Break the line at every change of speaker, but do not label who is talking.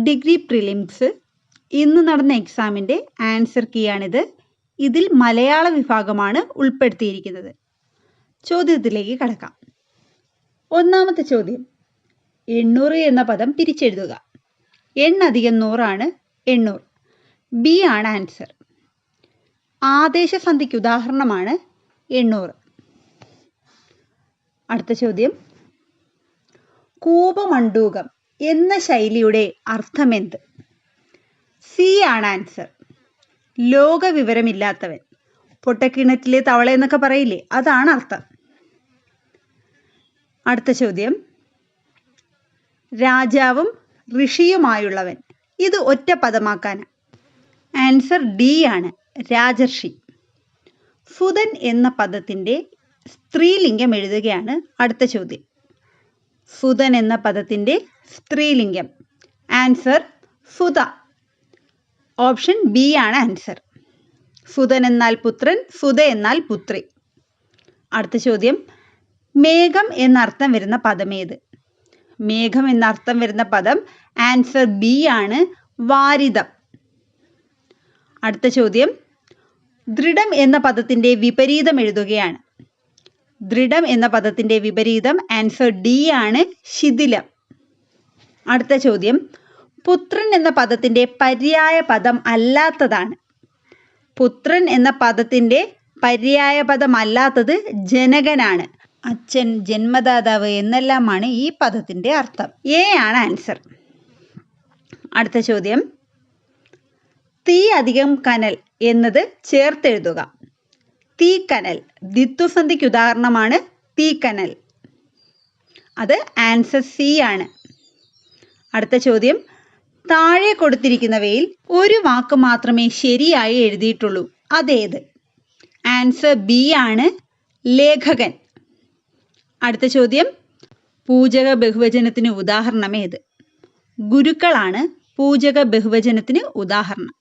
Degree prelims ഇന്ന് നടന്ന എക്സാമിൻ്റെ ആൻസർ കീയാണിത്. ഇതിൽ മലയാള വിഭാഗമാണ് ഉൾപ്പെടുത്തിയിരിക്കുന്നത്. ചോദ്യത്തിലേക്ക് കടക്കാം. ഒന്നാമത്തെ ചോദ്യം, 800 എന്ന പദം പിരിച്ചെഴുതുക. 8 + 100 800. ബി ആണ് ആൻസർ. ആദേശസന്ധിക്ക് ഉദാഹരണമാണ് 800. അടുത്ത ചോദ്യം, കൂപമണ്ഡൂകം എന്ന ശൈലിയുടെ അർത്ഥമെന്ത്? സി ആണ് ആൻസർ. ലോകവിവരമില്ലാത്തവൻ. പൊട്ടക്കിണറ്റിലെ തവള എന്നൊക്കെ പറയില്ലേ, അതാണ് അർത്ഥം. അടുത്ത ചോദ്യം, രാജാവും ഋഷിയുമായുള്ളവൻ. ഇത് ഒറ്റ പദമാക്കാൻ. ആൻസർ ഡി ആണ്, രാജർഷി. ഫുതൻ എന്ന പദത്തിൻ്റെ സ്ത്രീലിംഗം എഴുതുകയാണ് അടുത്ത ചോദ്യം. ഫുതൻ എന്ന പദത്തിൻ്റെ സ്ത്രീലിംഗം. ആൻസർ ഫുത. ഓപ്ഷൻ ബി ആണ് ആൻസർ. ഫുതൻ എന്നാൽ പുത്രൻ, ഫുത എന്നാൽ പുത്രി. അടുത്ത ചോദ്യം, മേഘം എന്നർത്ഥം വരുന്ന പദമേത്? മേഘം എന്നർത്ഥം വരുന്ന പദം ആൻസർ ബി ആണ്, വാരിതം. അടുത്ത ചോദ്യം, ദൃഢം എന്ന പദത്തിൻ്റെ വിപരീതം എഴുതുകയാണ്. ദൃഢം എന്ന പദത്തിൻ്റെ വിപരീതം ആൻസർ ഡി ആണ്, ശിഥിലം. അടുത്ത ചോദ്യം, പുത്രൻ എന്ന പദത്തിൻ്റെ പര്യായ പദം അല്ലാത്തതാണ്. പുത്രൻ എന്ന പദത്തിൻ്റെ പര്യായ പദം അല്ലാത്തത് ജനകനാണ്. അച്ഛൻ, ജന്മദാതാവ് എന്നെല്ലാമാണ് ഈ പദത്തിൻ്റെ അർത്ഥം. എ ആണ് ആൻസർ. അടുത്ത ചോദ്യം, തീ + കനൽ എന്നത് ചേർത്തെഴുതുക. തീക്കനൽ. ദ്വിത്വസന്ധിക്ക് ഉദാഹരണമാണ് തീക്കനൽ. അത് ആൻസർ സി ആണ്. അടുത്ത ചോദ്യം, താഴെ കൊടുത്തിരിക്കുന്നവയിൽ ഒരു വാക്ക് മാത്രമേ ശരിയായി എഴുതിയിട്ടുള്ളൂ. അതേത്? ആൻസർ ബി ആണ്, ലേഖകൻ. അടുത്ത ചോദ്യം, പൂജക ബഹുവചനത്തിന് ഉദാഹരണം ഏത്? ഗുരുക്കളാണ് പൂജക ബഹുവചനത്തിന് ഉദാഹരണം.